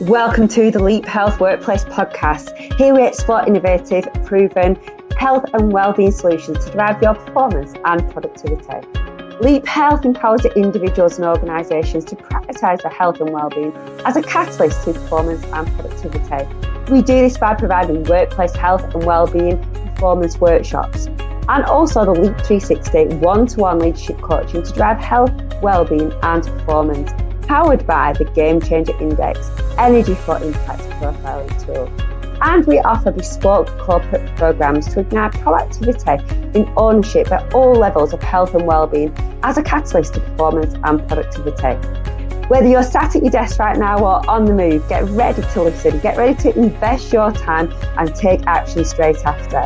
Welcome to the Leap Health Workplace Podcast. Here we explore innovative, proven health and wellbeing solutions to drive your performance and productivity. Leap Health empowers individuals and organisations to prioritise their health and wellbeing as a catalyst to performance and productivity. We do this by providing workplace health and wellbeing performance workshops and also the Leap 360 one-to-one leadership coaching to drive health, wellbeing and performance, powered by the Game Changer Index Energy for Impact profiling tool. And we offer bespoke corporate programs to ignite proactivity in ownership at all levels of health and wellbeing as a catalyst to performance and productivity. Whether you're sat at your desk right now or on the move, get ready to listen, get ready to invest your time and take action straight after.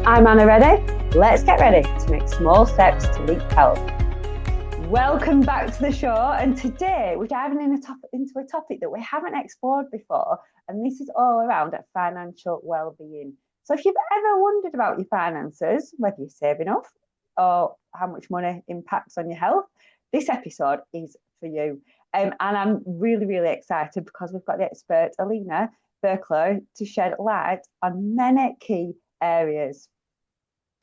I'm Anna Reddy. Let's get ready to make small steps to leap health. Welcome back to the show, and today we're diving into a topic that we haven't explored before, and this is all around financial well-being. So if you've ever wondered about your finances, whether you save enough or how much money impacts on your health, this episode is for you. And I'm really excited because we've got the expert Alina Burlacu to shed light on many key areas.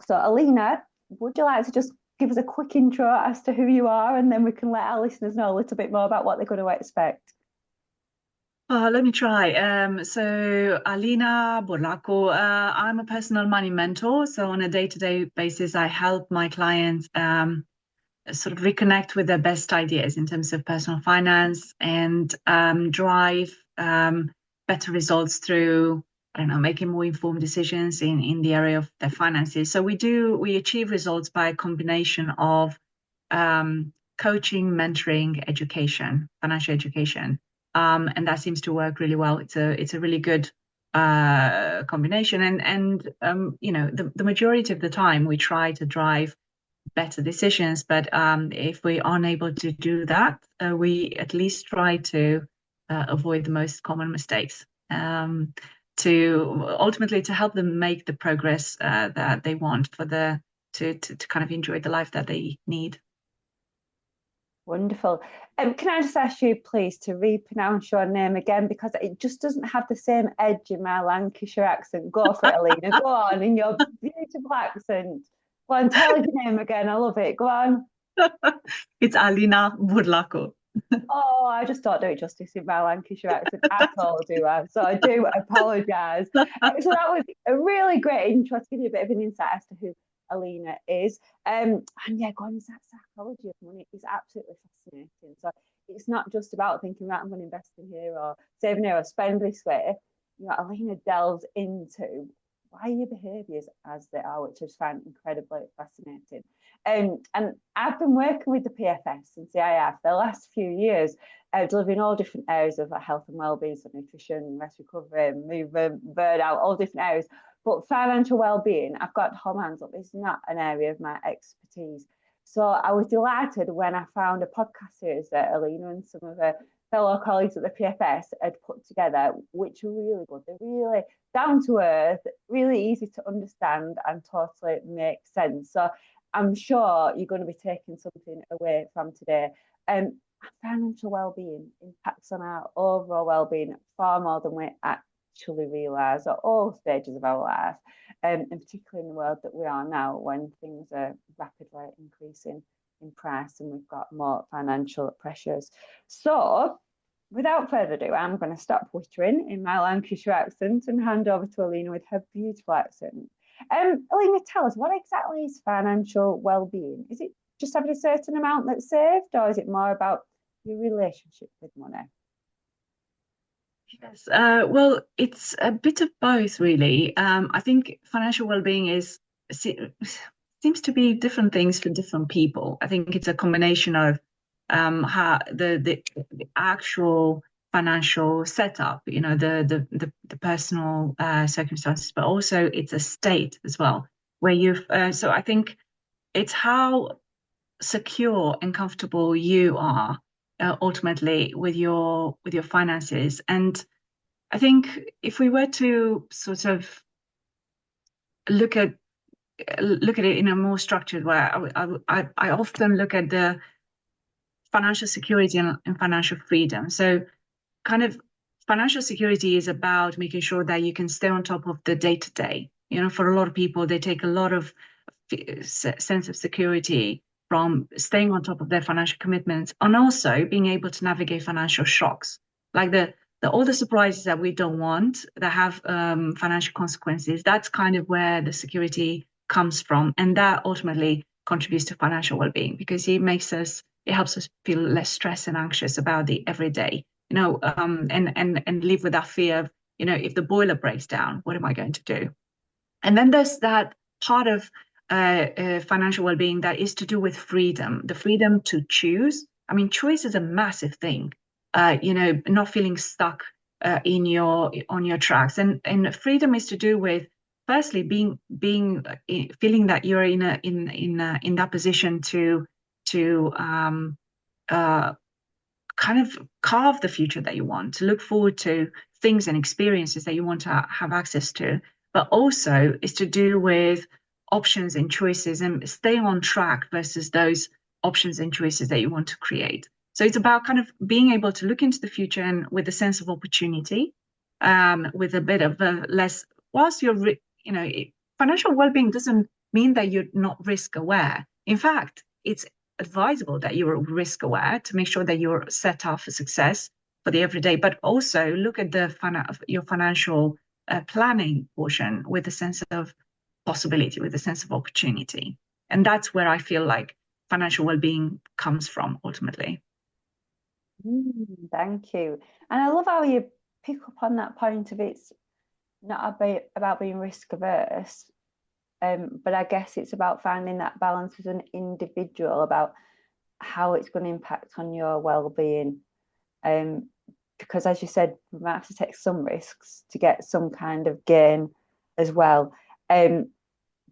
So Alina, would you like to just give us a quick intro as to who you are, and then we can let our listeners know a little bit more about what they're going to expect? Let me try. So Alina Burlacu, I'm a personal money mentor. So on a day-to-day basis, I help my clients sort of reconnect with their best ideas in terms of personal finance and drive better results through, making more informed decisions in the area of their finances. So we achieve results by a combination of coaching, mentoring, education, financial education. And that seems to work really well. It's a really good combination. And the majority of the time we try to drive better decisions. But if we aren't able to do that, we at least try to avoid the most common mistakes. To ultimately to help them make the progress that they want to kind of enjoy the life that they need. Wonderful. Can I just ask you, please, to repronounce your name again, because it just doesn't have the same edge in my Lancashire accent. Go for it, Alina. Go on, in your beautiful accent. Go on, tell us your name again. I love it. Go on. It's Alina Burlacu. Oh, I just don't do it justice in my Lancashire accent at all, do I? So I do apologise. So that was a really great intro to give you a bit of an insight as to who Alina is. And yeah, going into that psychology of money is absolutely fascinating. So it's not just about thinking, right, I'm going to invest in here or saving here or spend this way. You know, Alina delves into why your behaviours as they are, which I just find incredibly fascinating. And I've been working with the PFS and CIR for the last few years, delivering all different areas of health and wellbeing, so nutrition, rest recovery, movement, burnout, all different areas. But financial wellbeing, I've got whole hands up, it's not an area of my expertise. So I was delighted when I found a podcast series that Alina and some of her fellow colleagues at the PFS had put together, which were really good. They're really down to earth, really easy to understand and totally make sense. So I'm sure you're going to be taking something away from today. Financial well-being impacts on our overall well-being far more than we actually realise at all stages of our life, and particularly in the world that we are now, when things are rapidly increasing in price and we've got more financial pressures. So without further ado, I'm going to stop wittering in my Lancashire accent and hand over to Alina with her beautiful accent. Alina, tell us, what exactly is financial well-being? Is it just having a certain amount that's saved, or is it more about your relationship with money? Yes, well, it's a bit of both, really. I think financial well-being seems to be different things for different people. I think it's a combination of how the actual financial setup, the personal circumstances, but also it's a state as well, where you've. So I think it's how secure and comfortable you are ultimately with your finances. And I think if we were to sort of look at it in a more structured way, I often look at the financial security and financial freedom. So kind of financial security is about making sure that you can stay on top of the day to day. For a lot of people, they take a lot of sense of security from staying on top of their financial commitments and also being able to navigate financial shocks, like the all the surprises that we don't want that have financial consequences. That's kind of where the security comes from, and that ultimately contributes to financial well-being because it helps us feel less stressed and anxious about the everyday, and live with that fear of, if the boiler breaks down, what am I going to do? And then there's that part of financial well-being that is to do with freedom, the freedom to choose. I mean, choice is a massive thing. Not feeling stuck on your tracks, and freedom is to do with firstly feeling that you're in that position to kind of carve the future that you want, to look forward to things and experiences that you want to have access to, but also is to do with options and choices and stay on track versus those options and choices that you want to create. So it's about kind of being able to look into the future and with a sense of opportunity, with a bit of a less, whilst financial well-being doesn't mean that you're not risk aware. In fact, it's advisable that you're risk aware to make sure that you're set up for success for the everyday, but also look at your financial planning portion with a sense of possibility, with a sense of opportunity. And that's where I feel like financial well-being comes from ultimately. Thank you. And I love how you pick up on that point of it's not about being risk averse, but I guess it's about finding that balance as an individual about how it's going to impact on your well-being. Because as you said, we might have to take some risks to get some kind of gain as well. But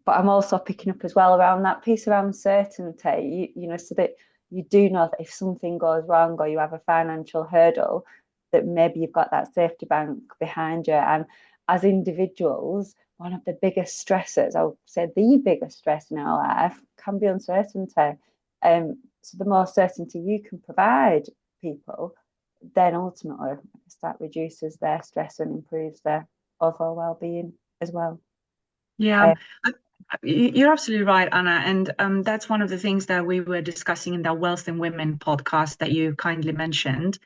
I'm also picking up as well around that piece around uncertainty, so that you do know that if something goes wrong or you have a financial hurdle, that maybe you've got that safety bank behind you. And as individuals, one of the biggest stresses, I would say the biggest stress in our life, can be uncertainty. So the more certainty you can provide people, then ultimately that reduces their stress and improves their overall well-being as well. Yeah, you're absolutely right, Anna. And that's one of the things that we were discussing in that Wealth and Women podcast that you kindly mentioned,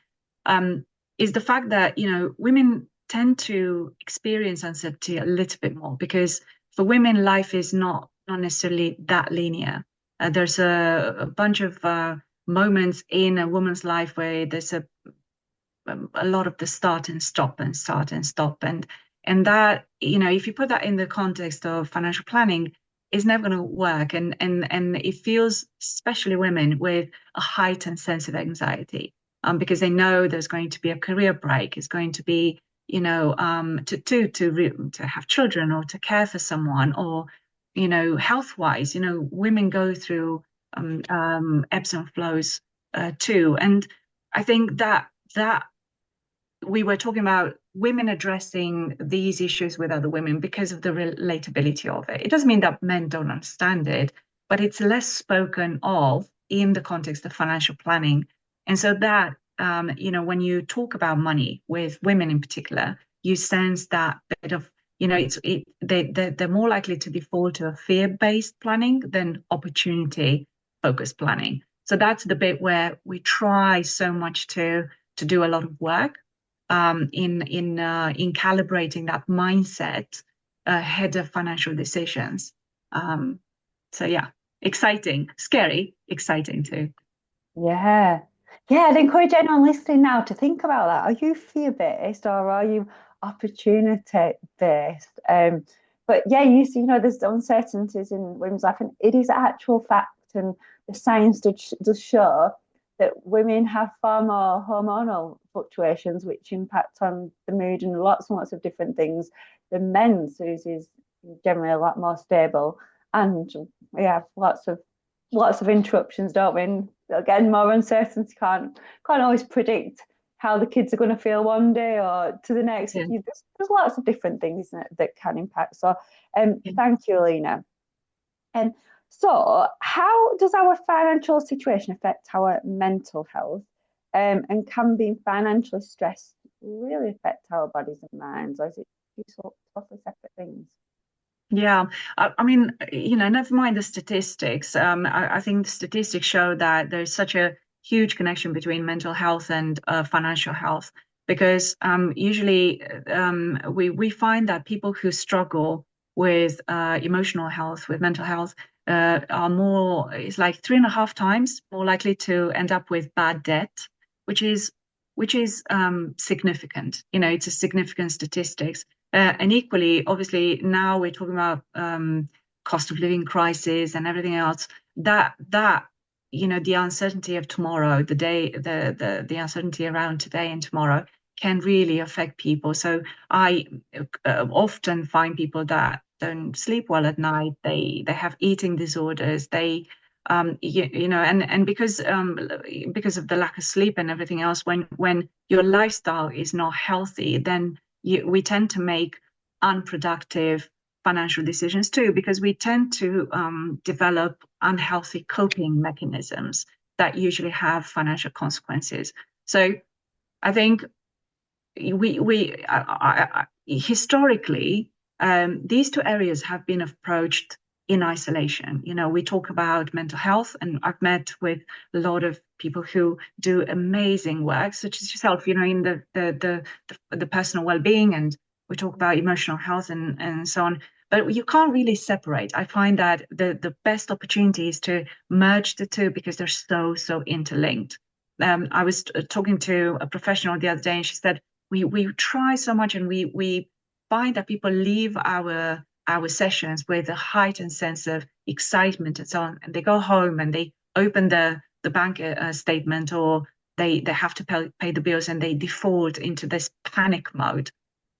is the fact that, women tend to experience uncertainty a little bit more because for women, life is not necessarily that linear. There's a bunch of moments in a woman's life where there's a lot of the start and stop and start and stop. And that, if you put that in the context of financial planning, it's never going to work. And it feels, especially women, with a heightened sense of anxiety, because they know there's going to be a career break, it's going to be, to have children or to care for someone, or, health-wise, women go through ebbs and flows too. And I think that we were talking about women addressing these issues with other women because of the relatability of it. It doesn't mean that men don't understand it, but it's less spoken of in the context of financial planning. And so that, when you talk about money with women in particular, you sense that bit of, they're more likely to default to a fear-based planning than opportunity-focused planning. So that's the bit where we try so much to do a lot of work in calibrating that mindset ahead of financial decisions. So yeah, exciting, scary, exciting too. Yeah. I'd encourage anyone listening now to think about that. Are you fear-based or are you opportunity-based? But yeah, you see, there's uncertainties in women's life, and it is actual fact, and the science does show that women have far more hormonal fluctuations which impact on the mood and lots of different things than men's, whose is generally a lot more stable. And we have lots of interruptions, don't we? And again, more uncertainty, can't always predict how the kids are going to feel one day or to the next. Yeah. There's lots of different things, isn't it, that can impact. So thank you, Alina. And so how does our financial situation affect our mental health? And can being financially stressed really affect our bodies and minds, or is it two totally separate things? Yeah, I mean, never mind the statistics. I think the statistics show that there's such a huge connection between mental health and financial health, because usually we find that people who struggle with emotional health, with mental health, are more, it's like 3.5 times more likely to end up with bad debt, which is significant. It's a significant statistics. And equally, obviously, now we're talking about cost of living crisis and everything else. That the uncertainty of tomorrow, the uncertainty around today and tomorrow can really affect people. So I often find people that don't sleep well at night. They have eating disorders. And because of the lack of sleep and everything else, when your lifestyle is not healthy, then we tend to make unproductive financial decisions too, because we tend to develop unhealthy coping mechanisms that usually have financial consequences. So I think historically, these two areas have been approached in isolation. We talk about mental health, and I've met with a lot of people who do amazing work, such as yourself, in the personal well-being, and we talk about emotional health and so on. But you can't really separate. I find that the best opportunity is to merge the two because they're so interlinked. I was talking to a professional the other day, and she said, we try so much, and we find that people leave our sessions with a heightened sense of excitement and so on, and they go home and they open the bank statement, or they have to pay the bills, and they default into this panic mode.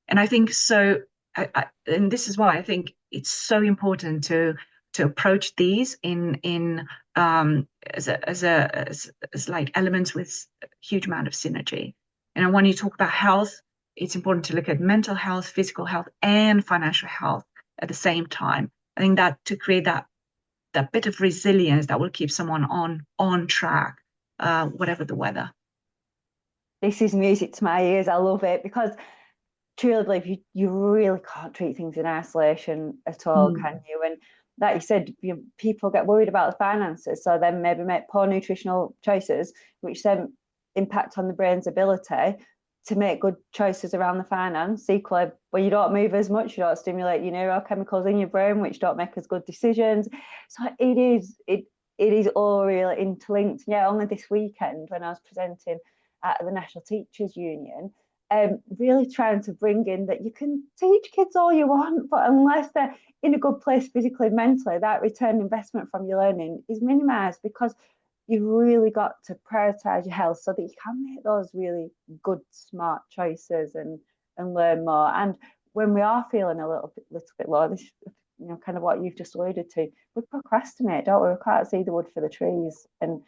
And I think so, and this is why I think it's so important to approach these in as like elements with a huge amount of synergy. And when you talk about health, it's important to look at mental health, physical health, and financial health at the same time. I think that to create that bit of resilience that will keep someone on track, whatever the weather. This is music to my ears. I love it, because truly believe you really can't treat things in isolation at all, can you? And like you said, people get worried about the finances, so then maybe make poor nutritional choices, which then impact on the brain's ability to make good choices around the finance. Equally, when you don't move as much, you don't stimulate your neurochemicals in your brain, which don't make as good decisions. So it is all really interlinked. Yeah, only this weekend when I was presenting at the National Teachers Union, really trying to bring in that you can teach kids all you want, but unless they're in a good place physically, mentally, that return investment from your learning is minimized, because you've really got to prioritize your health so that you can make those really good, smart choices and learn more. And when we are feeling a little bit low, this, kind of what you've just alluded to, we procrastinate, don't we? We can't see the wood for the trees. And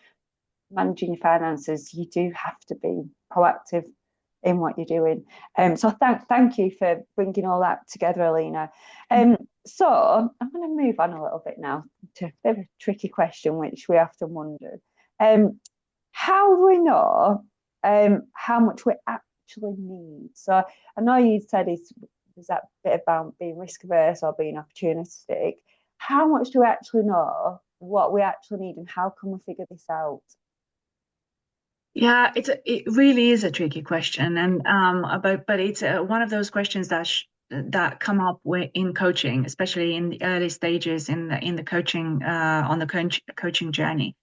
managing your finances, you do have to be proactive in what you're doing. So thank you for bringing all that together, Alina. So I'm going to move on a little bit now to a bit of a tricky question, which we often wondered. How do we know how much we actually need? So I know you said there's that bit about being risk averse or being opportunistic. How much do we actually know what we actually need, and how can we figure this out? Yeah, it really is a tricky question, and but it's one of those questions that come up in coaching, especially in the early stages in the coaching on the coaching journey,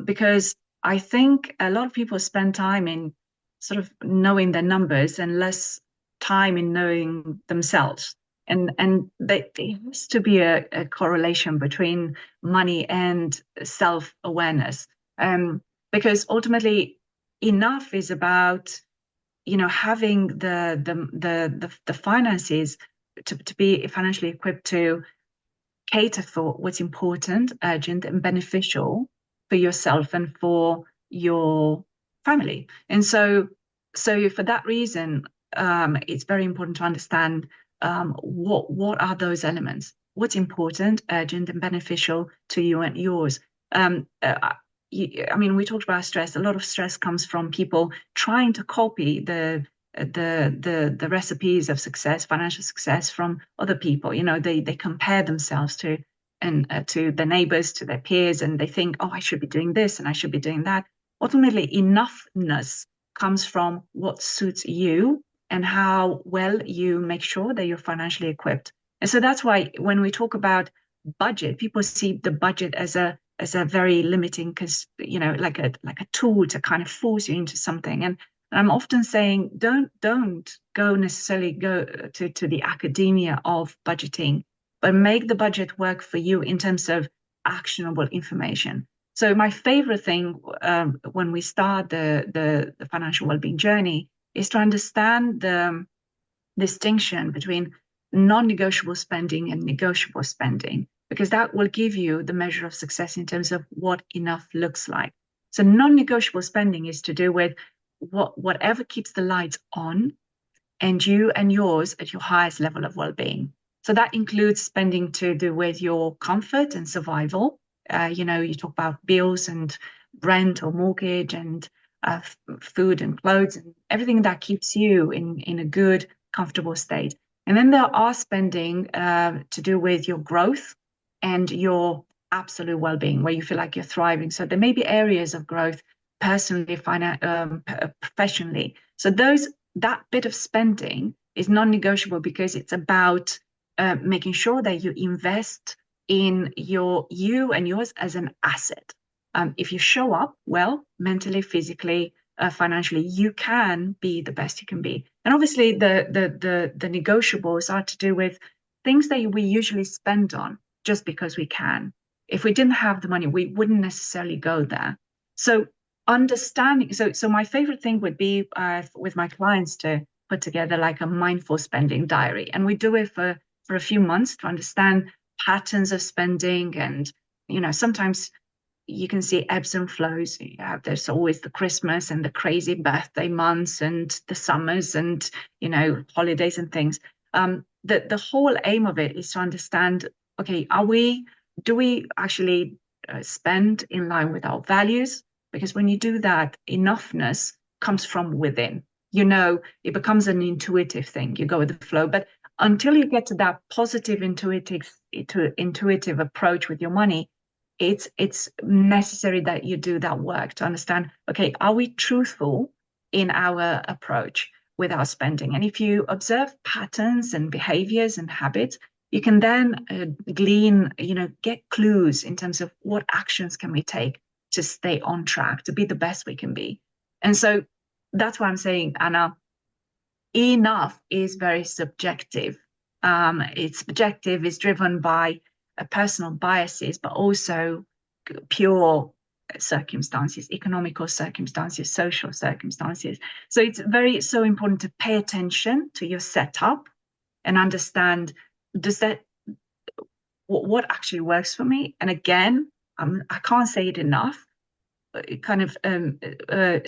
because I think a lot of people spend time in sort of knowing their numbers and less time in knowing themselves, and there has to be a correlation between money and self-awareness. Because ultimately enough is about having the finances to be financially equipped to cater for what's important, urgent, and beneficial for yourself and for your family. And so for that reason, it's very important to understand what are those elements, what's important, urgent, and beneficial to you and yours. I mean, we talked about stress. A lot of stress comes from people trying to copy the the recipes of success, financial success, from other people. They compare themselves to the neighbors, to their peers, and they think, oh, I should be doing this and I should be doing that. Ultimately, enoughness comes from what suits you and how well you make sure that you're financially equipped. And so that's why when we talk about budget, people see the budget as a very limiting, because like a tool to kind of force you into something. And I'm often saying, don't necessarily go to the academia of budgeting, but make the budget work for you in terms of actionable information. So my favorite thing when we start the financial well-being journey is to understand the distinction between non-negotiable spending and negotiable spending, because that will give you the measure of success in terms of what enough looks like. So non-negotiable spending is to do with whatever keeps the lights on and you and yours at your highest level of well-being. So that includes spending to do with your comfort and survival. You talk about bills and rent or mortgage and food and clothes and everything that keeps you in a good, comfortable state. And then there are spending to do with your growth and your absolute well-being, where you feel like you're thriving. So there may be areas of growth personally, professionally. So that bit of spending is non-negotiable, because it's about making sure that you invest in you and yours as an asset. If you show up well, mentally, physically, financially, you can be the best you can be. And obviously the negotiables are to do with things that we usually spend on just because we can. If we didn't have the money, we wouldn't necessarily go there. So understanding, so my favorite thing would be with my clients to put together like a mindful spending diary. And we do it for a few months to understand patterns of spending. And, sometimes you can see ebbs and flows. There's always the Christmas and the crazy birthday months and the summers and, holidays and things. The whole aim of it is to understand, okay, do we actually spend in line with our values? Because when you do that, enoughness comes from within. It becomes an intuitive thing. You go with the flow. But until you get to that positive, intuitive approach with your money, it's necessary that you do that work to understand, okay, are we truthful in our approach with our spending? And if you observe patterns and behaviors and habits, you can then glean, get clues in terms of what actions can we take to stay on track, to be the best we can be. And so that's why I'm saying, Anna, enough is very subjective. It's subjective, it's driven by personal biases, but also pure circumstances, economical circumstances, social circumstances. So it's so important to pay attention to your setup and understand, what actually works for me? And again, I can't say it enough. Kind of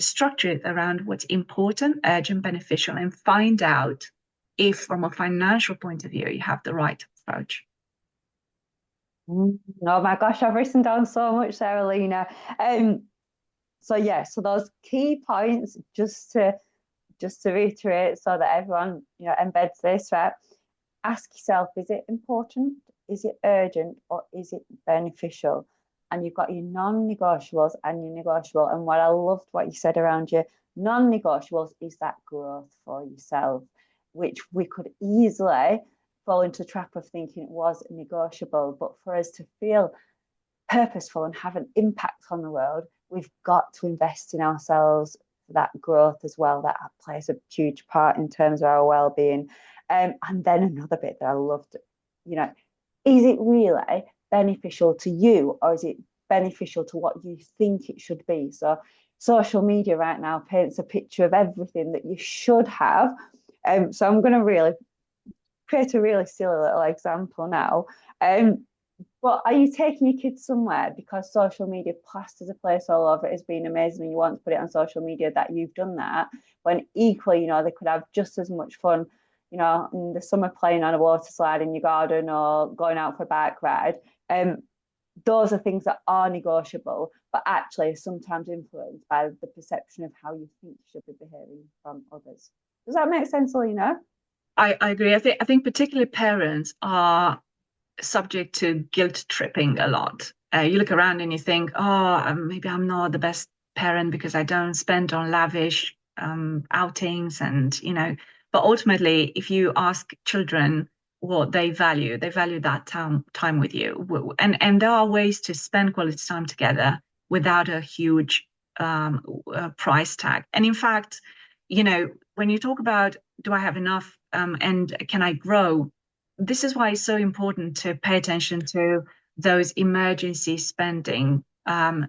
structure it around what's important, urgent, beneficial, and find out if, from a financial point of view, you have the right approach. Oh my gosh, I've written down so much there, Alina. So those key points, just to reiterate, so that everyone embeds this, right? Ask yourself: is it important? Is it urgent? Or is it beneficial? And you've got your non-negotiables and your negotiable. And what I loved what you said around your non-negotiables is that growth for yourself, which we could easily fall into the trap of thinking it was negotiable. But for us to feel purposeful and have an impact on the world, we've got to invest in ourselves for that growth as well. That plays a huge part in terms of our well-being. And then another bit that I loved, is it really beneficial to you, or is it beneficial to what you think it should be? So social media right now paints a picture of everything that you should have. So I'm going to really create a really silly little example now. But are you taking your kids somewhere because social media plasters a place all over it as being amazing and you want to put it on social media that you've done that, when equally, they could have just as much fun, in the summer playing on a water slide in your garden or going out for a bike ride? Those are things that are negotiable, but actually sometimes influenced by the perception of how you think you should be behaving from others. Does that make sense, Alina? I agree. I think particularly parents are subject to guilt tripping a lot. You look around and you think, oh, maybe I'm not the best parent because I don't spend on lavish outings, and But ultimately, if you ask children what they value that time with you, and there are ways to spend quality time together without a huge price tag. And in fact, when you talk about do I have enough and can I grow, this is why it's so important to pay attention to those emergency spending. And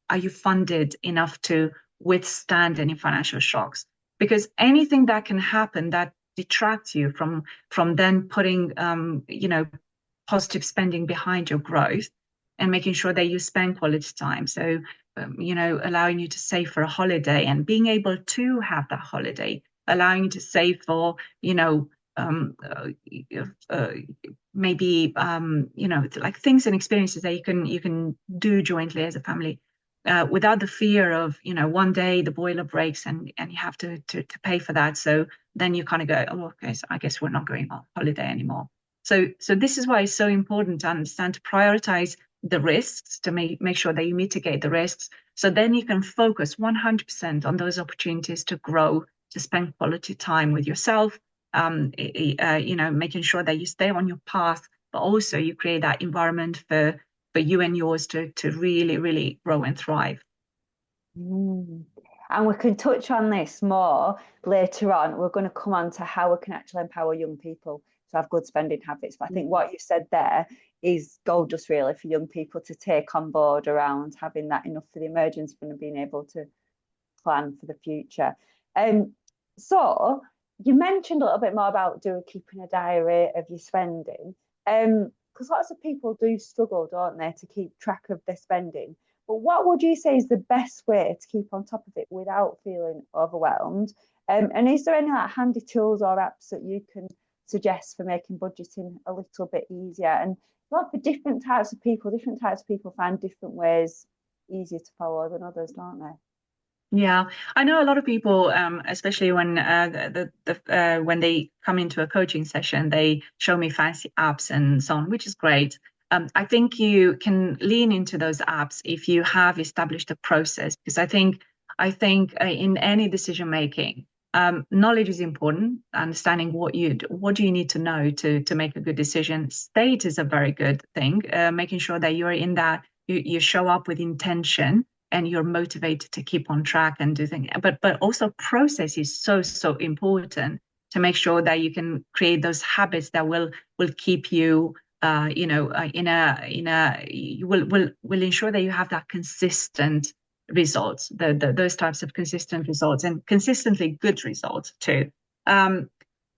are you funded enough to withstand any financial shocks? Because anything that can happen that detracts you from then putting positive spending behind your growth and making sure that you spend quality time. So allowing you to save for a holiday and being able to have that holiday, allowing you to save for um, uh, uh, maybe like things and experiences that you can do jointly as a family, without the fear of one day the boiler breaks and you have to pay for that. So then you kind of go, oh, okay, so I guess we're not going on holiday anymore. So this is why it's so important to understand, to prioritize the risks, to make sure that you mitigate the risks, so then you can focus 100% on those opportunities to grow, to spend quality time with yourself, making sure that you stay on your path, but also you create that environment for you and yours to really, really grow and thrive. Mm. And we can touch on this more later on. We're going to come on to how we can actually empower young people to have good spending habits. But I think what you said there is gold just really for young people to take on board around having that enough for the emergency fund and being able to plan for the future. So you mentioned a little bit more about keeping a diary of your spending. Because lots of people do struggle, don't they, to keep track of their spending. But what would you say is the best way to keep on top of it without feeling overwhelmed? And is there any like handy tools or apps that you can suggest for making budgeting a little bit easier? And for different types of people find different ways easier to follow than others, don't they? Yeah, I know a lot of people, especially when when they come into a coaching session, they show me fancy apps and so on, which is great. I think you can lean into those apps if you have established a process, because I think in any decision making, knowledge is important. Understanding what do you need to know to make a good decision. State is a very good thing. Making sure that you're in that you show up with intention and you're motivated to keep on track and do things. But also process is so important to make sure that you can create those habits that will keep you will ensure that you have that consistent results, those types of consistent results and consistently good results too.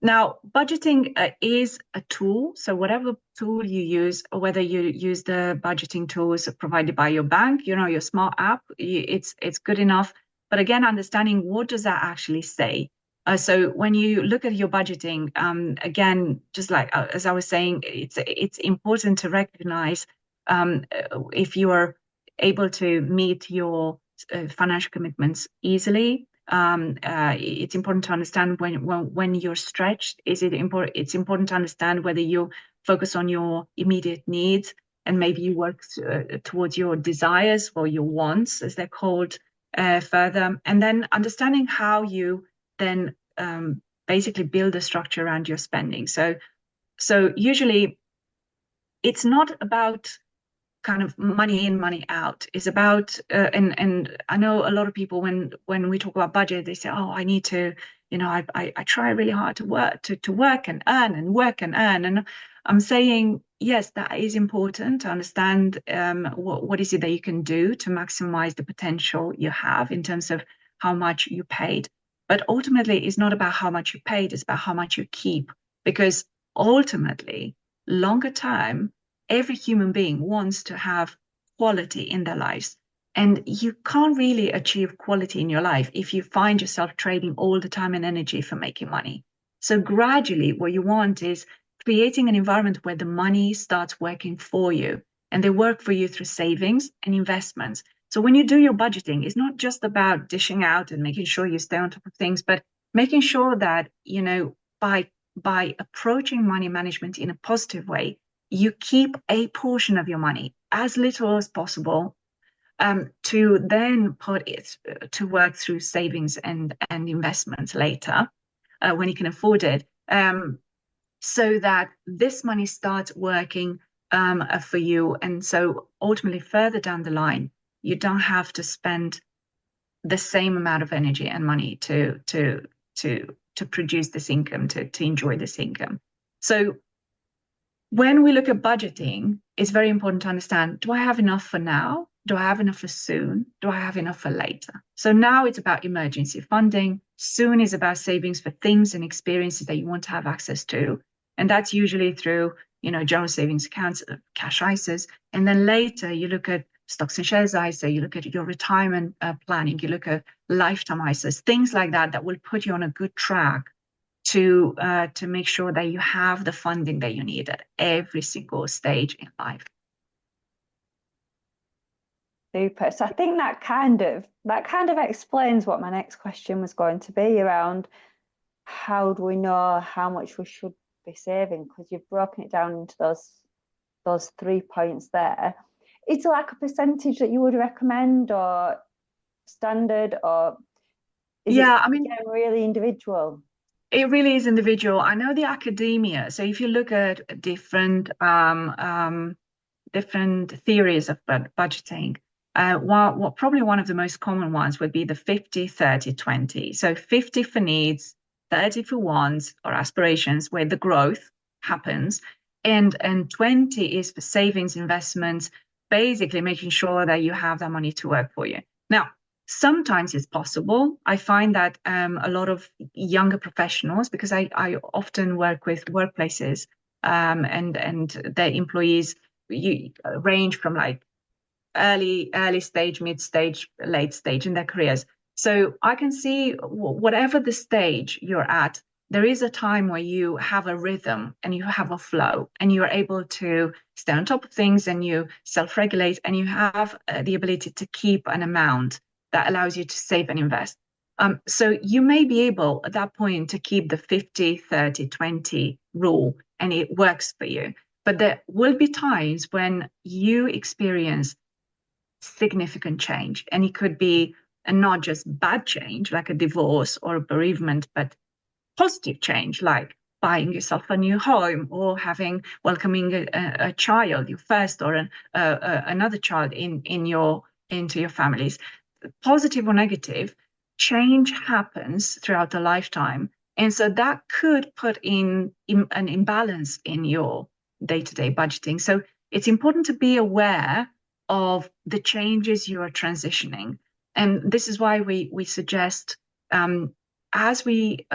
Now, budgeting is a tool. So whatever tool you use, whether you use the budgeting tools provided by your bank, your smart app, it's good enough. But again, understanding what does that actually say? So when you look at your budgeting, again, just like as I was saying, it's important to recognize if you are able to meet your financial commitments easily. It's important to understand when you're stretched. It's important to understand whether you focus on your immediate needs and maybe you work towards your desires or your wants, as they're called, further. And then understanding how you then basically build a structure around your spending. So usually it's not about kind of money in, money out. Is about and I know a lot of people when we talk about budget, they say, oh, I need to, I try really hard to work and earn and work and earn. And I'm saying, yes, that is important to understand what is it that you can do to maximize the potential you have in terms of how much you paid. But ultimately, it's not about how much you paid, it's about how much you keep. Because ultimately, longer term, every human being wants to have quality in their lives. And you can't really achieve quality in your life if you find yourself trading all the time and energy for making money. So gradually, what you want is creating an environment where the money starts working for you and they work for you through savings and investments. So when you do your budgeting, it's not just about dishing out and making sure you stay on top of things, but making sure that, by approaching money management in a positive way, you keep a portion of your money, as little as possible, to then put it to work through savings and investments later, when you can afford it, so that this money starts working for you. And so ultimately, further down the line, you don't have to spend the same amount of energy and money to produce this income, to enjoy this income. So when we look at budgeting, it's very important to understand, do I have enough for now? Do I have enough for soon? Do I have enough for later? So now it's about emergency funding. Soon is about savings for things and experiences that you want to have access to. And that's usually through, general savings accounts, cash ISAs. And then later you look at stocks and shares ISA, you look at your retirement planning, you look at lifetime ISAs, things like that will put you on a good track to make sure that you have the funding that you need at every single stage in life. Super. So I think that kind of explains what my next question was going to be around how do we know how much we should be saving, because you've broken it down into those 3 points there. Is there like a percentage that you would recommend, or standard, or is it really individual? It really is individual. I know the academia. So if you look at different theories of budgeting, probably one of the most common ones would be the 50, 30, 20. So 50 for needs, 30 for wants or aspirations, where the growth happens, and 20 is for savings, investments, basically making sure that you have that money to work for you. Now, sometimes it's possible. I find that a lot of younger professionals, because I often work with workplaces, and their employees range from like early stage, mid stage, late stage in their careers. So I can see whatever the stage you're at, there is a time where you have a rhythm and you have a flow and you're able to stay on top of things and you self-regulate and you have the ability to keep an amount that allows you to save and invest. So you may be able at that point to keep the 50, 30, 20 rule and it works for you. But there will be times when you experience significant change, and it could be not just bad change like a divorce or a bereavement, but positive change like buying yourself a new home or welcoming a child, your first or another child into your families. Positive or negative, change happens throughout a lifetime, and so that could put in an imbalance in your day-to-day budgeting. So it's important to be aware of the changes you are transitioning. And this is why we suggest, as we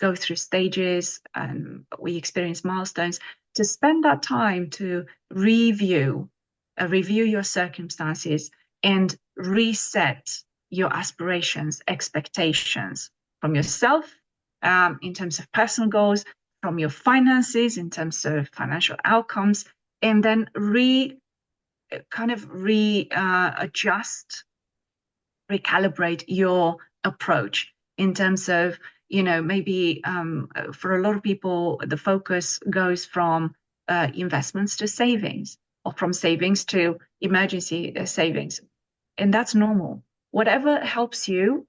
go through stages and we experience milestones, to spend that time to review your circumstances and reset your aspirations, expectations from yourself, in terms of personal goals, from your finances in terms of financial outcomes, and then adjust, recalibrate your approach in terms of, maybe for a lot of people, the focus goes from investments to savings, or from savings to emergency savings. And that's normal. Whatever helps you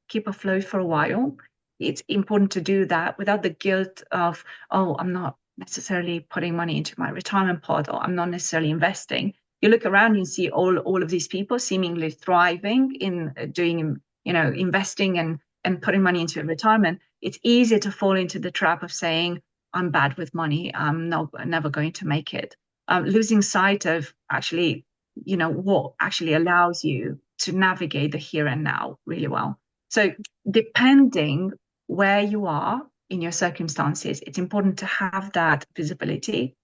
keep afloat for a while, it's important to do that without the guilt of, oh, I'm not necessarily putting money into my retirement pot, or I'm not necessarily investing. You look around and see all of these people seemingly thriving in doing, investing and putting money into retirement. It's easy to fall into the trap of saying, I'm bad with money, I'm never going to make it. Losing sight of actually, what actually allows you to navigate the here and now really well. So depending where you are in your circumstances, it's important to have that visibility,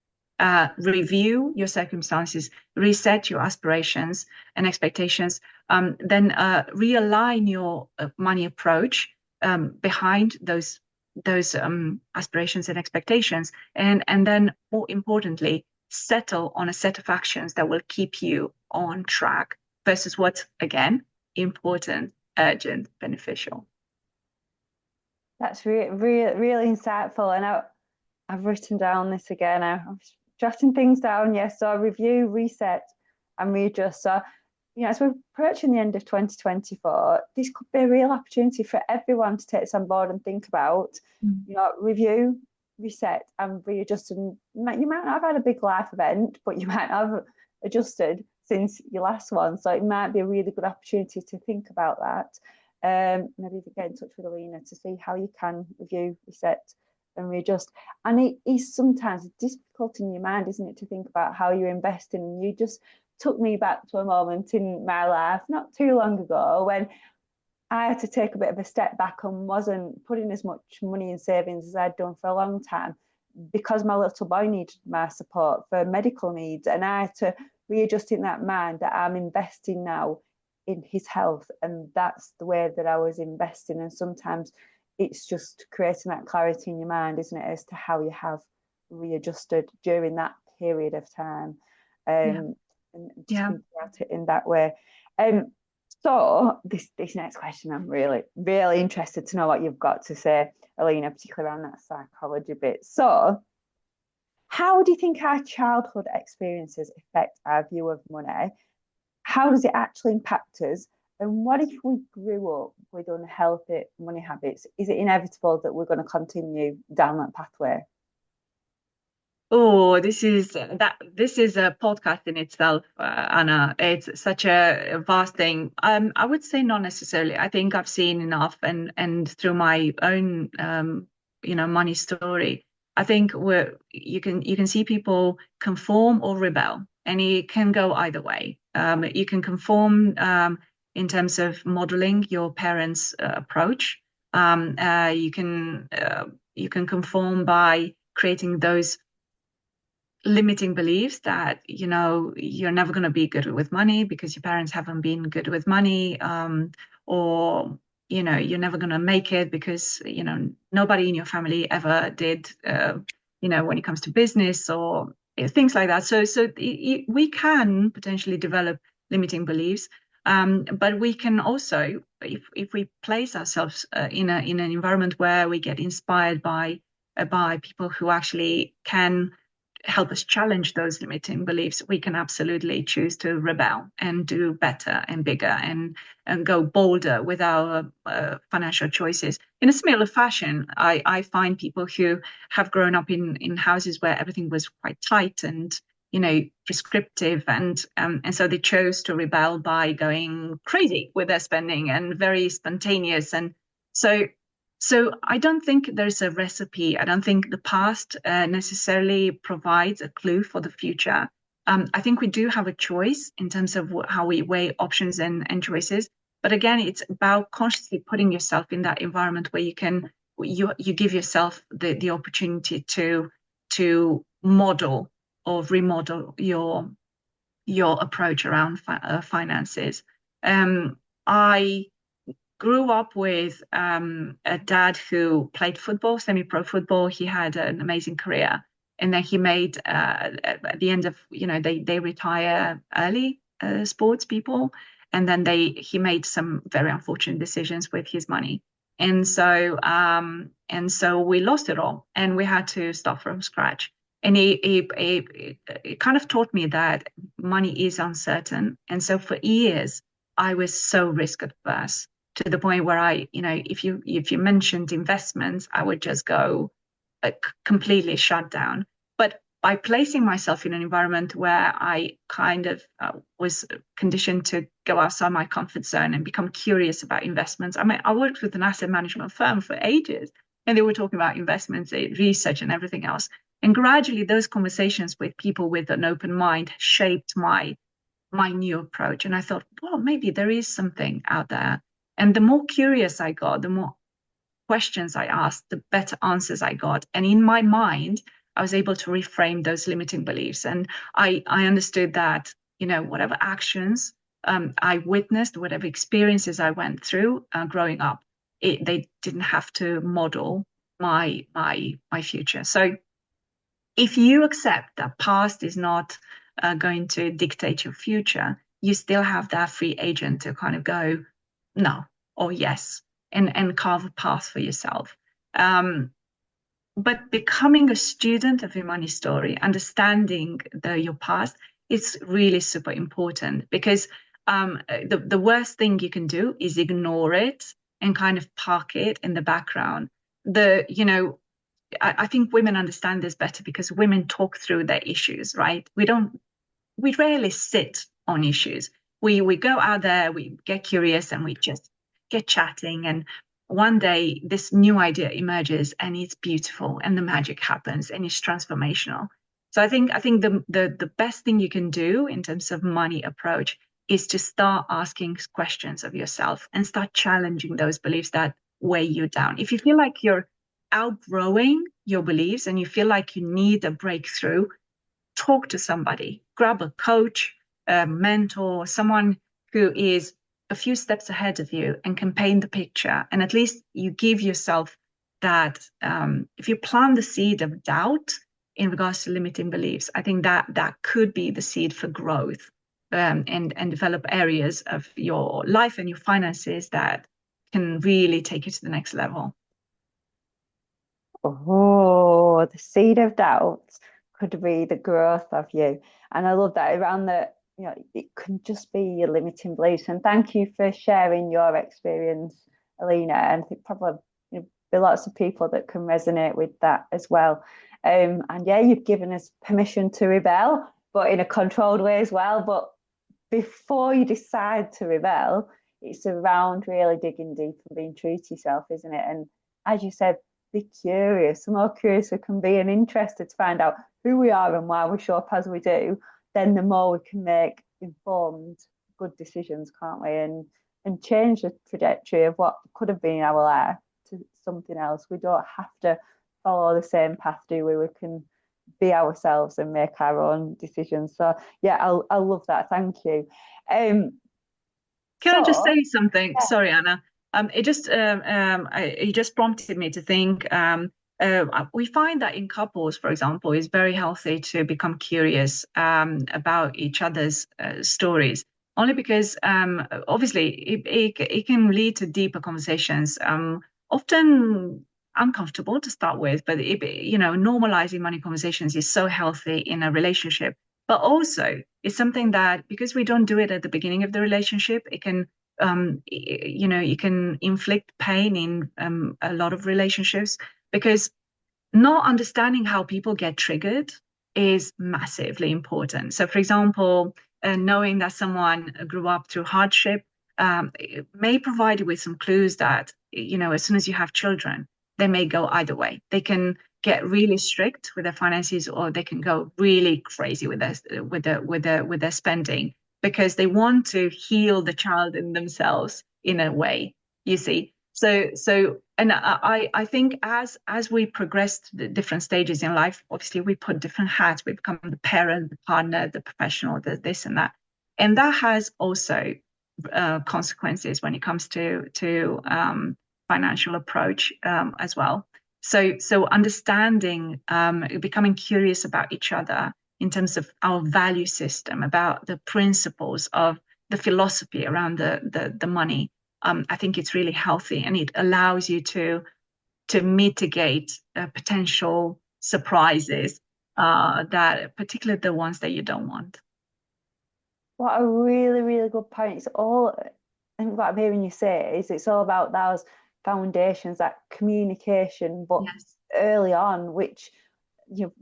review your circumstances, reset your aspirations and expectations, then realign your money approach behind those aspirations and expectations, and then more importantly, settle on a set of actions that will keep you on track versus what's, again, important, urgent, beneficial. That's really insightful. And I've written down this again. I was jotting things down. Yes, so review, reset, and readjust. So, as we're approaching the end of 2024, this could be a real opportunity for everyone to take this on board and think about, review, reset, and readjust. And you might not have had a big life event, but you might have adjusted since your last one. So it might be a really good opportunity to think about that. Maybe get in touch with Alina to see how you can review, reset, and readjust. And it is sometimes difficult in your mind, isn't it, to think about how you're investing. And you just took me back to a moment in my life not too long ago when I had to take a bit of a step back and wasn't putting as much money in savings as I'd done for a long time because my little boy needed my support for medical needs. And I had to readjust in that mind that I'm investing now in his health. And that's the way that I was investing. And sometimes it's just creating that clarity in your mind, isn't it, as to how you have readjusted during that period of time. And just think about it in that way. So this next question, I'm really interested to know what you've got to say, Alina, particularly around that psychology bit. So how do you think our childhood experiences affect our view of money? How does it actually impact us? And what if we grew up with unhealthy money habits? Is it inevitable that we're going to continue down that pathway? Oh, this is a podcast in itself, Anna. It's such a vast thing. I would say not necessarily. I think I've seen enough, and through my own money story, I think you can see people conform or rebel, and it can go either way. You can conform in terms of modeling your parents' approach. You can conform by creating those limiting beliefs that you're never going to be good with money because your parents haven't been good with money, or you're never going to make it because nobody in your family ever did, when it comes to business or things like that. So we can potentially develop limiting beliefs, but we can also, if we place ourselves in an environment where we get inspired by people who actually can help us challenge those limiting beliefs, we can absolutely choose to rebel and do better and bigger and go bolder with our financial choices. In a similar fashion, I find people who have grown up in houses where everything was quite tight and prescriptive, and so they chose to rebel by going crazy with their spending and very spontaneous. And so I don't think there's a recipe. I don't think the past necessarily provides a clue for the future. I think we do have a choice in terms of how we weigh options and choices. But again, it's about consciously putting yourself in that environment where you give yourself the opportunity to model or remodel your approach around finances. I grew up with a dad who played football, semi-pro football. He had an amazing career, and then he made at the end of they retire early, sports people, and then he made some very unfortunate decisions with his money, and so we lost it all, and we had to start from scratch. And he kind of taught me that money is uncertain, and so for years I was so risk adverse, to the point where if you mentioned investments, I would just go completely shut down. But by placing myself in an environment where I kind of was conditioned to go outside my comfort zone and become curious about investments. I mean, I worked with an asset management firm for ages, and they were talking about investments, research, and everything else. And gradually, those conversations with people with an open mind shaped my new approach. And I thought, well, maybe there is something out there. And the more curious I got, the more questions I asked, the better answers I got. And in my mind, I was able to reframe those limiting beliefs. And I understood that, whatever actions I witnessed, whatever experiences I went through growing up, they didn't have to model my future. So if you accept that past is not going to dictate your future, you still have that free agent to kind of go, no, or yes, and carve a path for yourself. But becoming a student of your money story, understanding your past, is really super important, because the worst thing you can do is ignore it and kind of park it in the background. I think women understand this better because women talk through their issues, right? We rarely sit on issues. We go out there, we get curious, and we just get chatting. And one day this new idea emerges and it's beautiful and the magic happens and it's transformational. So I think the best thing you can do in terms of money approach is to start asking questions of yourself and start challenging those beliefs that weigh you down. If you feel like you're outgrowing your beliefs and you feel like you need a breakthrough, talk to somebody, grab a coach, a mentor, someone who is a few steps ahead of you and can paint the picture. And at least you give yourself that, if you plant the seed of doubt in regards to limiting beliefs, I think that could be the seed for growth, and develop areas of your life and your finances that can really take you to the next level. Oh, the seed of doubt could be the growth of you. And I love that around it can just be your limiting beliefs. And thank you for sharing your experience, Alina. And I think probably be lots of people that can resonate with that as well. And yeah, you've given us permission to rebel, but in a controlled way as well. But before you decide to rebel, it's around really digging deep and being true to yourself, isn't it? And as you said, be curious. The more curious we can be and interested to find out who we are and why we show up as we do, then the more we can make informed, good decisions, can't we? And change the trajectory of what could have been our life to something else. We don't have to follow the same path, do we? We can be ourselves and make our own decisions. So yeah, I love that. Thank you. Can I just say something? Yeah. Sorry, Anna. It just prompted me to think. We find that in couples, for example, it's very healthy to become curious about each other's stories, only because obviously it can lead to deeper conversations, often uncomfortable to start with, but normalizing money conversations is so healthy in a relationship. But also, it's something that, because we don't do it at the beginning of the relationship, it can you can inflict pain in a lot of relationships, because not understanding how people get triggered is massively important. So, for example, knowing that someone grew up through hardship it may provide you with some clues that, as soon as you have children, they may go either way. They can get really strict with their finances, or they can go really crazy with their spending, because they want to heal the child in themselves in a way, you see. And I think as we progress to the different stages in life, obviously we put different hats. We become the parent, the partner, the professional, the this and that, and that has also consequences when it comes to financial approach as well. So understanding, becoming curious about each other in terms of our value system, about the principles of the philosophy around the money. I think it's really healthy, and it allows you to mitigate potential surprises, that particularly the ones that you don't want. What a really, really good point. I think what I'm hearing you say is it's all about those foundations, that communication, but Yes. early on, which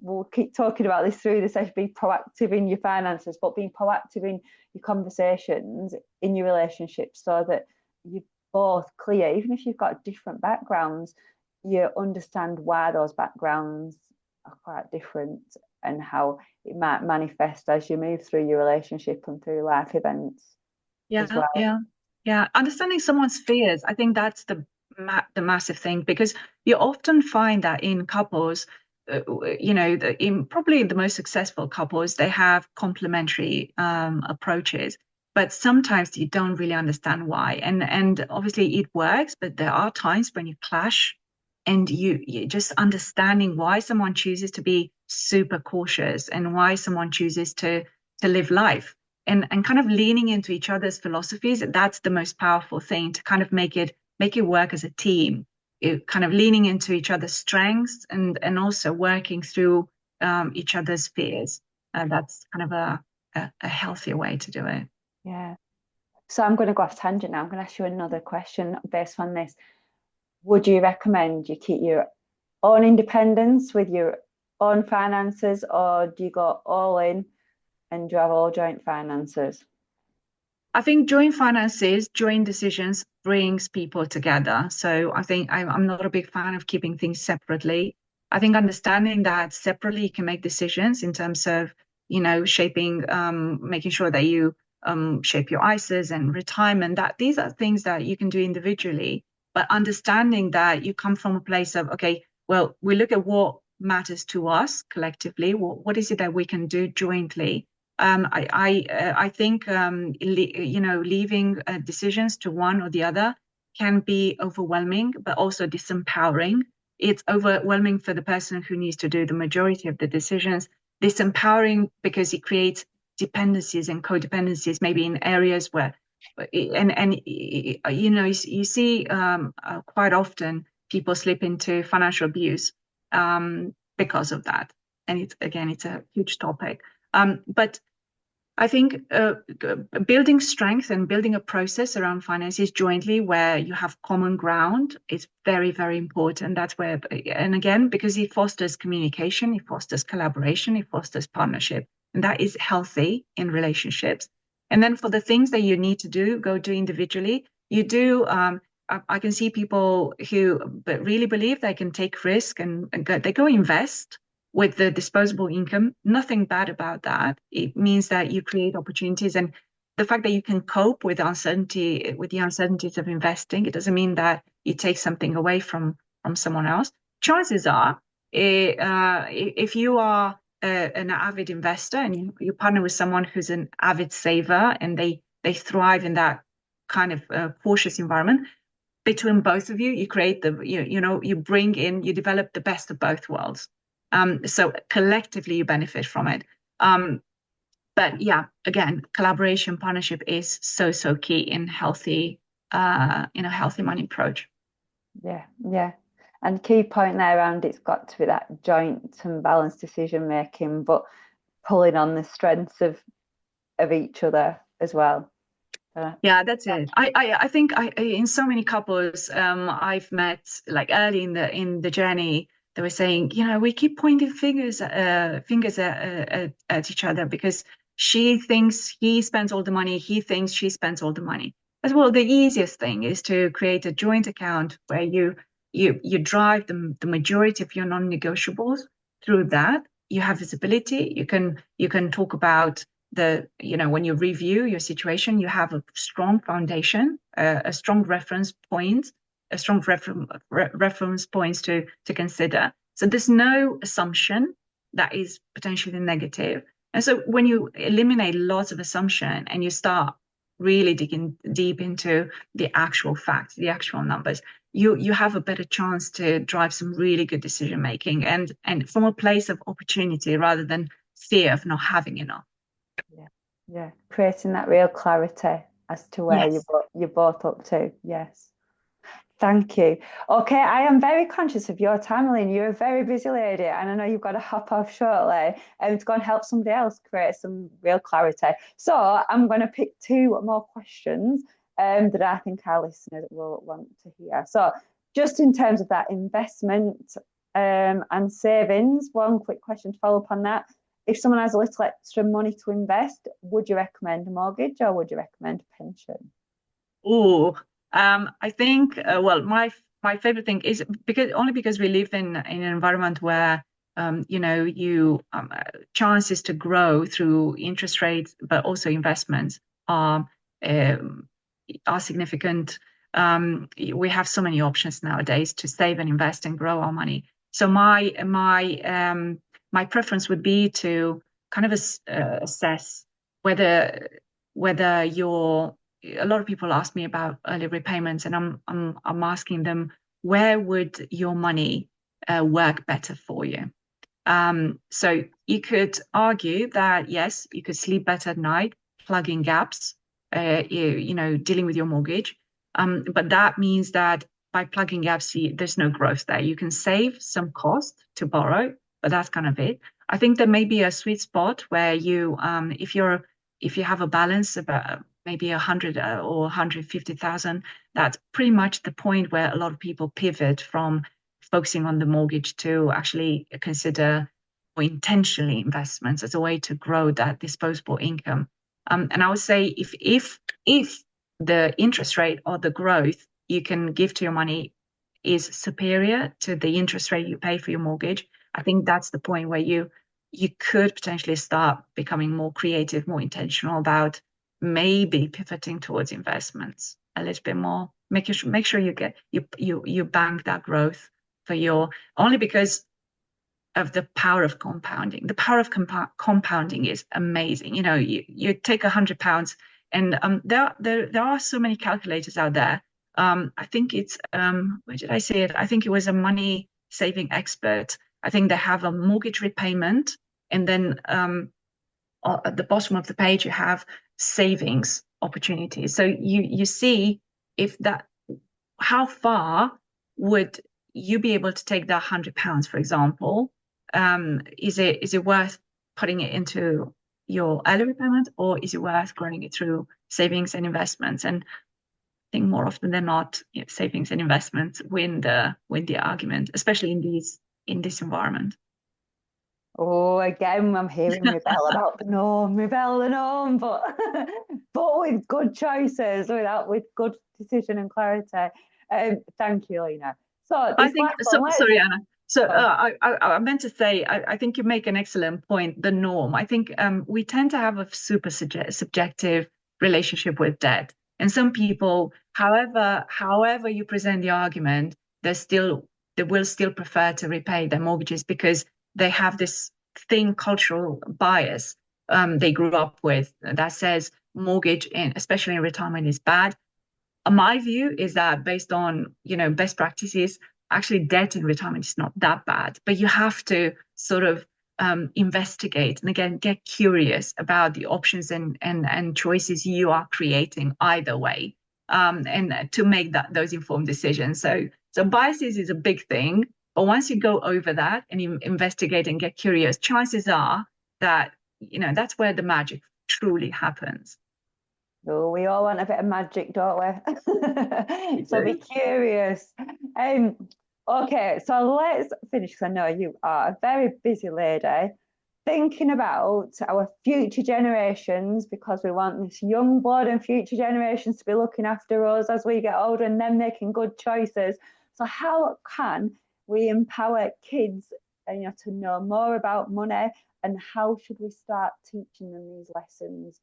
we'll keep talking about this through the session, be proactive in your finances, but being proactive in your conversations, in your relationships, so that you're both clear, even if you've got different backgrounds, you understand why those backgrounds are quite different and how it might manifest as you move through your relationship and through life events as Yeah, well. yeah. Understanding someone's fears, I think that's the massive thing, because you often find that in couples, in probably the most successful couples, they have complementary approaches, but sometimes you don't really understand why. And obviously it works, but there are times when you clash, and you just understanding why someone chooses to be super cautious and why someone chooses to live life, and kind of leaning into each other's philosophies. That's the most powerful thing, to kind of make it work as a team. kind of leaning into each other's strengths and also working through each other's fears. That's kind of a healthier way to do it. Yeah. So I'm going to go off tangent now. I'm going to ask you another question based on this. Would you recommend you keep your own independence with your own finances, or do you go all in and do you have all joint finances? I think joint finances, joint decisions brings people together. So I think I'm not a big fan of keeping things separately. I think understanding that separately you can make decisions in terms of, shaping, making sure that you shape your ISAs and retirement, that these are things that you can do individually, but understanding that you come from a place of, okay, well, we look at what matters to us collectively. What is it that we can do jointly? I think leaving decisions to one or the other can be overwhelming, but also disempowering. It's overwhelming for the person who needs to do the majority of the decisions. Disempowering because it creates dependencies and codependencies, maybe in areas where, you see quite often people slip into financial abuse because of that, and it's a huge topic. But I think building strength and building a process around finances jointly where you have common ground is very, very important. That's where, and again, because it fosters communication, it fosters collaboration, it fosters partnership, and that is healthy in relationships. And then for the things that you need to do, go do individually. You do. I can see people who really believe they can take risk and they go invest with the disposable income. Nothing bad about that. It means that you create opportunities, and the fact that you can cope with uncertainty, with the uncertainties of investing, it doesn't mean that you take something away from someone else. Chances are, if you are an avid investor and you partner with someone who's an avid saver and they thrive in that kind of cautious environment, between both of you, you create you bring in, you develop the best of both worlds. So collectively you benefit from it. But yeah, again, collaboration, partnership is so key in healthy money approach. Yeah, yeah. And key point there around it's got to be that joint and balanced decision making, but pulling on the strengths of each other as well. Yeah, that's it. I think in so many couples I've met like early in the journey, they were saying, we keep pointing fingers at each other because she thinks he spends all the money, he thinks she spends all the money. As well, the easiest thing is to create a joint account where you drive the majority of your non-negotiables through that. You have visibility. You can talk about when you review your situation, you have a strong foundation, a strong reference point, a strong reference points to consider. So there's no assumption that is potentially negative. And so when you eliminate lots of assumption and you start really digging deep into the actual facts, the actual numbers, you have a better chance to drive some really good decision making and from a place of opportunity rather than fear of not having enough. Yeah, creating that real clarity as to where Yes. you're both up to. Yes. Thank you. Okay, I am very conscious of your time, Alina. You're a very busy lady, and I know you've got to hop off shortly to go and help somebody else create some real clarity. So I'm going to pick two more questions that I think our listeners will want to hear. So just in terms of that investment and savings, one quick question to follow up on that. If someone has a little extra money to invest, would you recommend a mortgage or would you recommend a pension? Oh, I think my favorite thing is because we live in an environment where chances to grow through interest rates, but also investments are significant. We have so many options nowadays to save and invest and grow our money. So my preference would be to kind of assess whether you're. A lot of people ask me about early repayments, and I'm asking them, where would your money work better for you? So you could argue that yes, you could sleep better at night, plugging gaps, dealing with your mortgage. But that means that by plugging gaps, there's no growth there. You can save some cost to borrow, but that's kind of it. I think there may be a sweet spot where if you have a balance about maybe 100 or 150,000, that's pretty much the point where a lot of people pivot from focusing on the mortgage to actually consider more intentionally investments as a way to grow that disposable income. And I would say if the interest rate or the growth you can give to your money is superior to the interest rate you pay for your mortgage, I think that's the point where you could potentially start becoming more creative, more intentional about maybe pivoting towards investments a little bit more. Make sure you bank that growth for your, only because of the power of compounding. The power of compounding is amazing. You take £100, and there are so many calculators out there. I think it's where did I see it? I think it was a money saving expert. I think they have a mortgage repayment, and then at the bottom of the page you have savings opportunities. So you see how far would you be able to take that £100, for example? Is it worth putting it into your early repayment, or is it worth growing it through savings and investments? And I think more often than not, savings and investments win the argument, especially in this environment. Oh, again, I'm hearing rebel about the norm, but but with good choices, with good decision and clarity. Thank you, Lena. So sorry, Anna. So I meant to say, I think you make an excellent point. The norm. I think we tend to have a super subjective relationship with debt, and some people, however you present the argument, they will still prefer to repay their mortgages because they have this cultural bias they grew up with that says mortgage, especially in retirement, is bad. My view is that based on best practices, actually debt in retirement is not that bad, but you have to sort of investigate and again get curious about the options and choices you are creating either way, and to make those informed decisions. So biases is a big thing, but once you go over that and you investigate and get curious, chances are that that's where the magic truly happens. Oh, we all want a bit of magic, don't we? So be curious. Okay, so let's finish, because I know you are a very busy lady, thinking about our future generations, because we want this young blood and future generations to be looking after us as we get older and then making good choices. So how can we empower kids to know more about money, and how should we start teaching them these lessons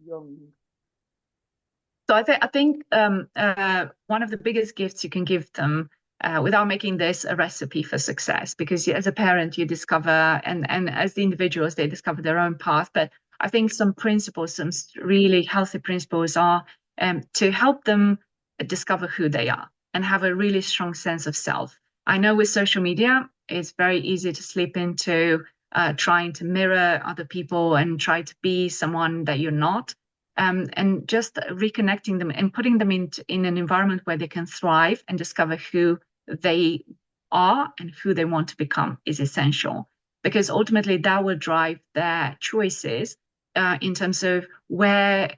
young? So I think one of the biggest gifts you can give them, without making this a recipe for success, because as a parent you discover, and as the individuals they discover their own path. But I think some principles, some really healthy principles, are to help them discover who they are and have a really strong sense of self. I know with social media, it's very easy to slip into trying to mirror other people and try to be someone that you're not. And just reconnecting them and putting them in an environment where they can thrive and discover who they are and who they want to become is essential, because ultimately that will drive their choices in terms of where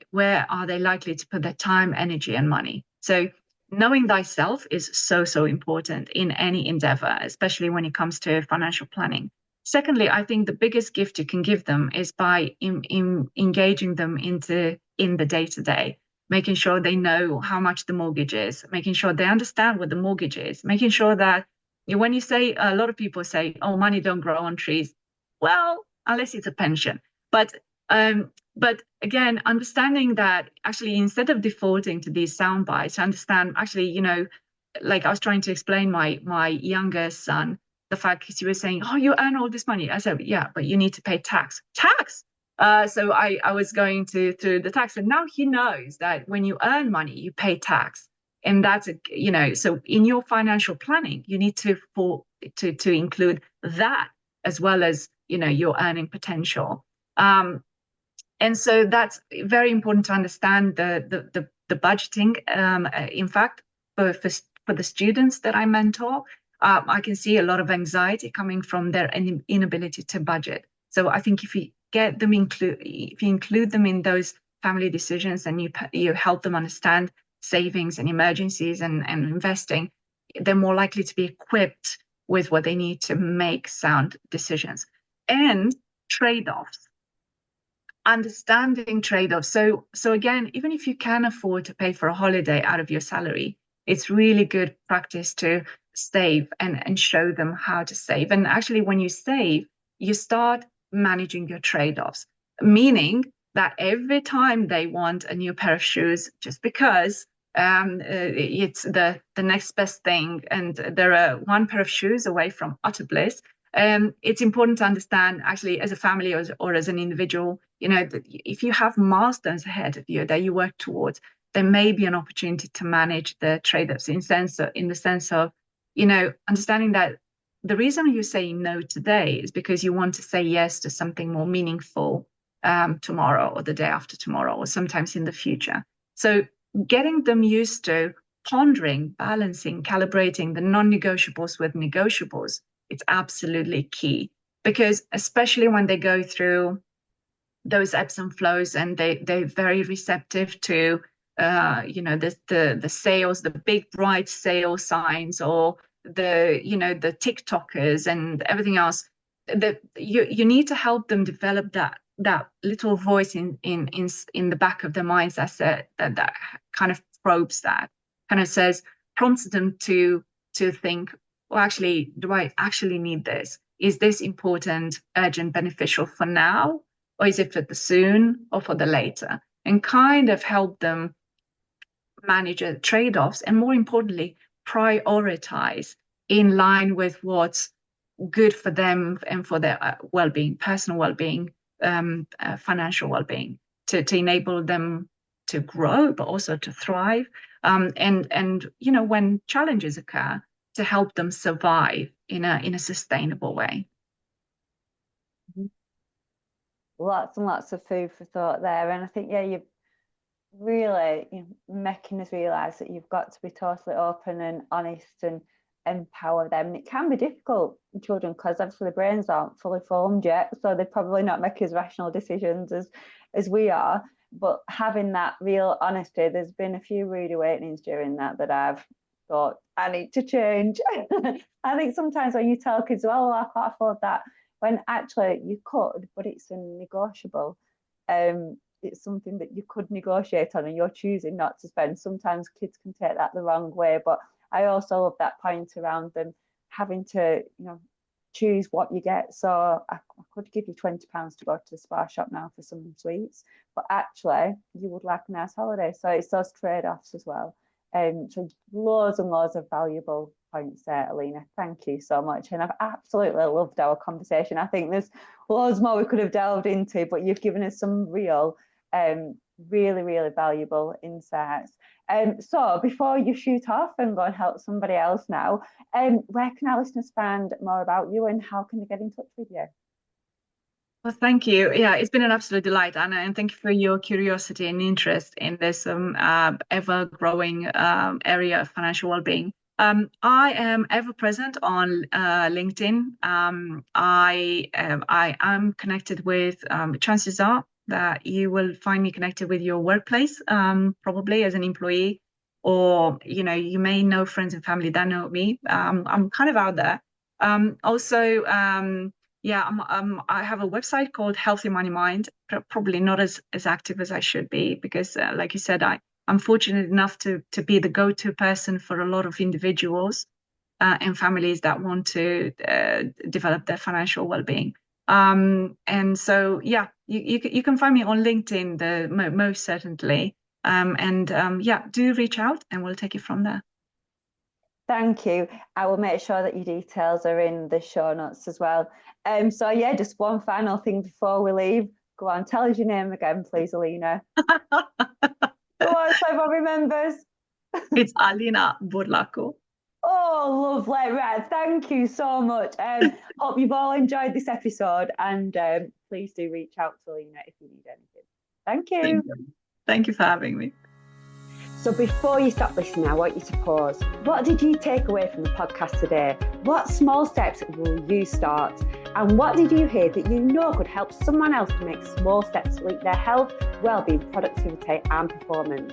are they likely to put their time, energy, and money. So knowing thyself is so important in any endeavor, especially when it comes to financial planning. Secondly, I think the biggest gift you can give them is by engaging them in the day-to-day, making sure they know how much the mortgage is, making sure they understand what the mortgage is, making sure that when you say, a lot of people say, oh, money don't grow on trees. Well, unless it's a pension. But again, understanding that actually instead of defaulting to these sound bites, understand actually, like I was trying to explain my younger son, the fact he was saying, oh, you earn all this money. I said, yeah, but you need to pay tax. So I was going through the tax, and now he knows that when you earn money, you pay tax. And that's, so in your financial planning, you need to include that as well as, your earning potential. And so that's very important to understand the budgeting, in fact, for the students that I mentor, I can see a lot of anxiety coming from their inability to budget. So I think if you include them in those family decisions, and you help them understand savings and emergencies and investing, they're more likely to be equipped with what they need to make sound decisions. And trade-offs, understanding trade-offs. So again, even if you can afford to pay for a holiday out of your salary, it's really good practice to save and show them how to save. And actually, when you save, you start managing your trade-offs, meaning that every time they want a new pair of shoes, just because it's the next best thing, and they're one pair of shoes away from utter bliss, it's important to understand, actually, as a family or as an individual, if you have milestones ahead of you that you work towards, there may be an opportunity to manage the trade-offs in the sense of, understanding that the reason you're saying no today is because you want to say yes to something more meaningful tomorrow or the day after tomorrow or sometimes in the future. So getting them used to pondering, balancing, calibrating the non-negotiables with negotiables, it's absolutely key, because especially when they go through those ebbs and flows, and they're very receptive to the sales, the big bright sales signs, or the TikTokers and everything else, that you need to help them develop that little voice in the back of their minds that kind of probes, that kind of prompts them to think, well, actually, do I actually need this? Is this important, urgent, beneficial for now? Or is it for the soon or for the later? And kind of help them manage trade-offs, and more importantly, prioritize in line with what's good for them and for their well-being, personal well-being, financial well-being, to enable them to grow, but also to thrive. And when challenges occur, to help them survive in a sustainable way. Lots and lots of food for thought there. And I think, you're really making us realise that you've got to be totally open and honest and empower them. And it can be difficult in children, because obviously the brains aren't fully formed yet, so they're probably not making as rational decisions as we are. But having that real honesty, there's been a few rude awakenings during that I've thought, I need to change. I think sometimes when you tell kids, well, I can't afford that, when actually you could, but it's a negotiable. It's something that you could negotiate on, and you're choosing not to spend. Sometimes kids can take that the wrong way, but I also love that point around them having to, choose what you get. So I could give you £20 to go to the spa shop now for some sweets, but actually you would like a nice holiday. So it's those trade-offs as well. So loads and loads of valuable points there, Alina. Thank you so much. And I've absolutely loved our conversation. I think there's loads more we could have delved into, but you've given us some real, really, really valuable insights. So before you shoot off and go and help somebody else now, where can our listeners find more about you, and how can they get in touch with you? Well, thank you. Yeah, it's been an absolute delight, Anna, and thank you for your curiosity and interest in this ever-growing area of financial well-being. I am ever present on LinkedIn. I am connected with, chances are that you will find me connected with your workplace, probably as an employee, or you may know friends and family that know me. I'm kind of out there. Also, I have a website called Healthy Money Mind. Probably not as active as I should be, because, like you said, I'm fortunate enough to be the go-to person for a lot of individuals and families that want to develop their financial well-being. And so, you can find me on LinkedIn, most certainly. Do reach out, and we'll take it from there. Thank you. I will make sure that your details are in the show notes as well. Just one final thing before we leave. Go on, tell us your name again, please, Alina. Go on, so everyone remembers. It's Alina Burlacu. Oh, lovely. Right, thank you so much. Hope you've all enjoyed this episode, and please do reach out to Alina if you need anything. Thank you. Thank you for having me. So before you stop listening, I want you to pause. What did you take away from the podcast today? What small steps will you start? And what did you hear that you know could help someone else to make small steps to link their health, well-being, productivity and performance?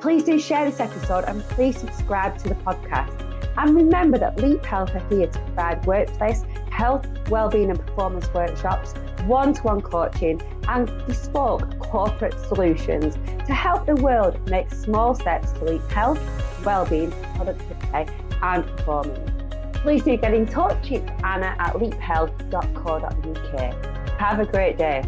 Please do share this episode and please subscribe to the podcast. And remember that Leap Health are here to provide workplace, health, well-being and performance workshops, one-to-one coaching and bespoke corporate solutions to help the world make small steps to leap health, well-being, productivity and performance. Please do get in touch. It's Anna at leaphealth.co.uk. Have a great day.